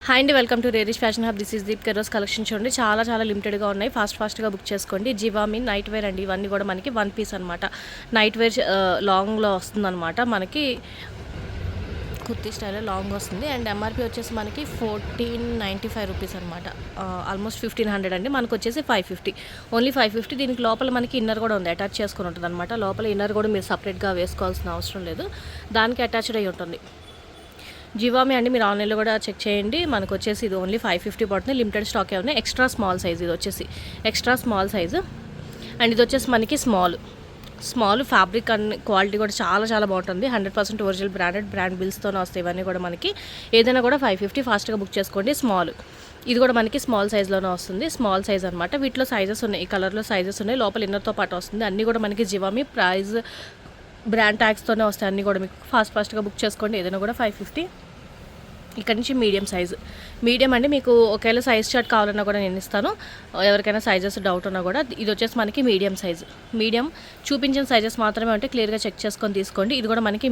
Hi అండి, welcome to rarish fashion hub. This is deep కెరోస్ collection. చూడండి, చాలా లిమిటెడ్గా ఉన్నాయి. ఫాస్ట్గా బుక్ చేసుకోండి. జివామి నైట్ వేర్ అండి. ఇవన్నీ కూడా మనకి 1 పీస్ అనమాట. నైట్ వేర్ లాంగ్లో వస్తుందన్నమాట. మనకి కుర్తీ స్టైల్లో లాంగ్ వస్తుంది. అండ్ ఎంఆర్పి వచ్చేసి మనకి 1495 రూపీస్ అనమాట. ఆల్మోస్ట్ 1500 అండి. మనకు వచ్చేసి 550, ఓన్లీ 550. దీనికి లోపల మనకి ఇన్నర్ కూడా ఉంది, అటాచ్ చేసుకుని ఉంటుంది అనమాట. లోపల ఇన్నర్ కూడా మీరు సపరేట్గా వేసుకోవాల్సిన అవసరం లేదు, దానికి అటాచ్డ్ అయ్యి ఉంటుంది. జివామి అండి, మీరు ఆన్లైన్లో కూడా చెక్ చేయండి. మనకు వచ్చేసి ఇది ఓన్లీ 550 పడుతుంది. లిమిటెడ్ స్టాక్ ఉన్నాయి. ఎక్స్ట్రా స్మాల్ సైజ్, ఇది వచ్చేసి ఎక్స్ట్రా స్మాల్ సైజు. అండ్ ఇది వచ్చేసి మనకి స్మాల్ ఫ్యాబ్రిక్ అండ్ క్వాలిటీ కూడా చాలా బాగుంటుంది. 100% ఒరిజినల్ బ్రాండ్ బిల్స్తోనే వస్తాయి ఇవన్నీ కూడా మనకి. ఏదైనా కూడా 550, ఫాస్ట్గా బుక్ చేసుకోండి. స్మాల్, ఇది కూడా మనకి స్మాల్ సైజ్లోనే వస్తుంది. స్మాల్ సైజ్ అనమాట. వీటిలో సైజెస్ ఉన్నాయి, ఈ కలర్లో సైజెస్ ఉన్నాయి. లోపల ఇన్నర్తో పాటు వస్తుంది. అన్నీ కూడా మనకి జివామి ప్రైస్ బ్రాండ్ ట్యాగ్స్తోనే వస్తాయి అన్నీ కూడా. మీకు ఫాస్ట్గా బుక్ చేసుకోండి. ఏదైనా కూడా 550. ఇక్కడ నుంచి మీడియం అండి. మీకు ఒకవేళ సైజ్ చార్ట్ కావాలన్నా కూడా నేను ఇస్తాను, ఎవరికైనా సైజెస్ డౌట్ ఉన్నా కూడా. ఇది వచ్చేసి మనకి మీడియం సైజు. మీడియం చూపించిన సైజెస్ మాత్రమే ఉంటే క్లియర్గా చెక్ చేసుకొని తీసుకోండి. ఇది కూడా మనకి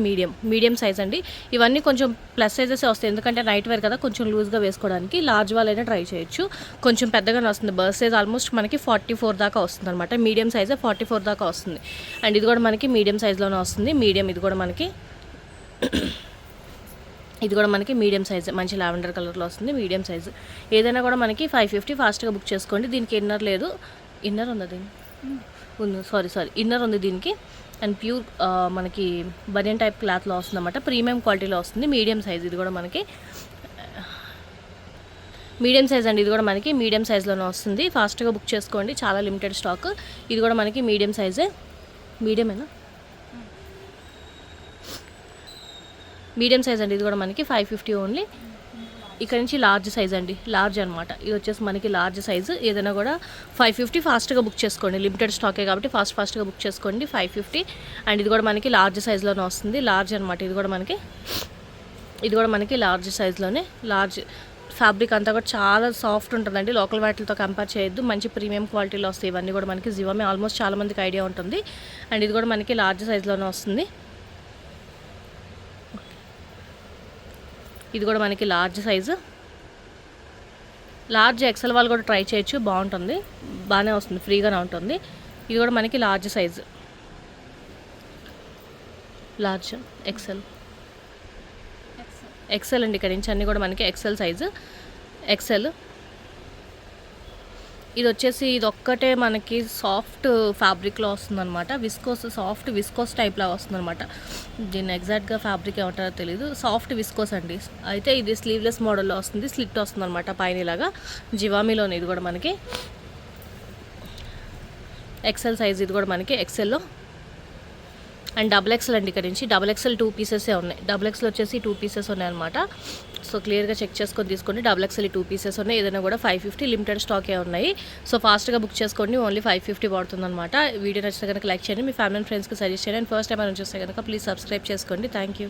మీడియం సైజ్ అండి. ఇవన్నీ కొంచెం ప్లస్ సైజెస్ వస్తాయి, ఎందుకంటే నైట్ వేర్ కదా, కొంచెం లూజ్గా వేసుకోవడానికి. లార్జ్ వాళ్ళైనా ట్రై చేయొచ్చు. కొంచెం పెద్దగానే వస్తుంది. బర్త్ సైజ్ ఆల్మోస్ట్ మనకి 44 దాకా వస్తుంది అనమాట. మీడియం సైజే 44 దాకా వస్తుంది. అండ్ ఇది కూడా మనకి మీడియం సైజ్లోనే వస్తుంది. ఇది కూడా మనకి మీడియం సైజ్, మంచి లావెండర్ కలర్లో వస్తుంది. Medium size. ఏదైనా కూడా మనకి 550. ఫాస్ట్గా బుక్ చేసుకోండి. దీనికి ఇన్నర్ లేదు, ఇన్నర్ ఉంది ఇన్నర్ ఉంది దీనికి. అండ్ ప్యూర్ మనకి బనియన్ టైప్ క్లాత్లో వస్తుంది అన్నమాట. ప్రీమియం క్వాలిటీలో వస్తుంది. మీడియం సైజ్, ఇది కూడా మనకి మీడియం సైజ్ అండి. ఇది కూడా మనకి మీడియం సైజ్లోనే వస్తుంది. ఫాస్ట్గా బుక్ చేసుకోండి, చాలా లిమిటెడ్ స్టాక్. ఇది కూడా మనకి మీడియం సైజే. మీడియం సైజ్ అండి. ఇది కూడా మనకి 550 ఓన్లీ. ఇక్కడ నుంచి లార్జ్ సైజ్ అండి, లార్జ్ అనమాట. ఇది వచ్చేసి మనకి లార్జ్ సైజు. ఏదైనా కూడా 550. ఫాస్ట్గా బుక్ చేసుకోండి, లిమిటెడ్ స్టాకే కాబట్టి ఫాస్ట్గా బుక్ చేసుకోండి. 550. అండ్ ఇది కూడా మనకి లార్జ్ సైజ్లోనే వస్తుంది. లార్జ్ అనమాట. ఇది కూడా మనకి లార్జ్ సైజ్లోనే. లార్జ్ ఫ్యాబ్రిక్ అంతా కూడా చాలా సాఫ్ట్ ఉంటుందండి. లోకల్ వాటితో కంపేర్ చేయొద్దు, మంచి ప్రీమియం క్వాలిటీలో వస్తాయి ఇవన్నీ కూడా మనకి. జివామి ఆల్మోస్ట్ చాలా మందికి ఐడియా ఉంటుంది. అండ్ ఇది కూడా మనకి లార్జ్ సైజ్లోనే వస్తుంది. ఇది కూడా మనకి లార్జ్ సైజు. లార్జ్ ఎక్సెల్ వాళ్ళు కూడా ట్రై చేయొచ్చు, బాగానే వస్తుంది, ఫ్రీగానే ఉంటుంది. ఇది కూడా మనకి లార్జ్ సైజు, లార్జ్ ఎక్సెల్ అండి. ఇక్కడ నుంచి అన్నీ కూడా మనకి ఎక్సెల్ సైజు. ఇది వచ్చేసి ఇది ఒక్కటే మనకి సాఫ్ట్ ఫ్యాబ్రిక్లో వస్తుందన్నమాట. సాఫ్ట్ విస్కోస్ టైప్లా వస్తుందన్నమాట. దీన్ని ఎగ్జాక్ట్గా ఫ్యాబ్రిక్ ఏమంటారో తెలీదు. సాఫ్ట్ విస్కోస్ అండి. అయితే ఇది స్లీవ్లెస్ మోడల్లో వస్తుంది, స్లిట్ వస్తుందన్నమాట పైన ఇలాగా. జివామిలోనే ఇది కూడా మనకి ఎక్సెల్ సైజ్. ఇది కూడా మనకి ఎక్సెల్లో. అండ్ డబుల్ ఎక్సెల్ అండి. ఇక్కడ నుంచి డబుల్ ఎక్సెల్ 2 పీసెసే ఉన్నాయి. డబుల్ ఎక్సెల్ వచ్చేసి 2 పీసెస్ ఉన్నాయి అనమాట. సో క్లియర్గా చెక్ చేసుకొని తీసుకోండి. డబుల్ ఎక్సెల్ 2 పీసెస్ ఉన్నాయి. ఏదైనా కూడా 550. లిమిటెడ్ స్టాకే ఉన్నాయి. సో ఫాస్ట్గా బుక్ చేసుకోండి, ఓన్లీ 550 పడుతుంది అనమాట. వీడియో నచ్చితే కనుక లైక్ చేయండి, మీ ఫ్యామిలీ అండ్ ఫ్రెండ్స్కి సజెస్ట్ చేయండి. అండ్ ఫస్ట్ టైం అని చూస్తే కనుక ప్లీజ్ సబ్స్క్రైబ్ చేసుకోండి. Thank you.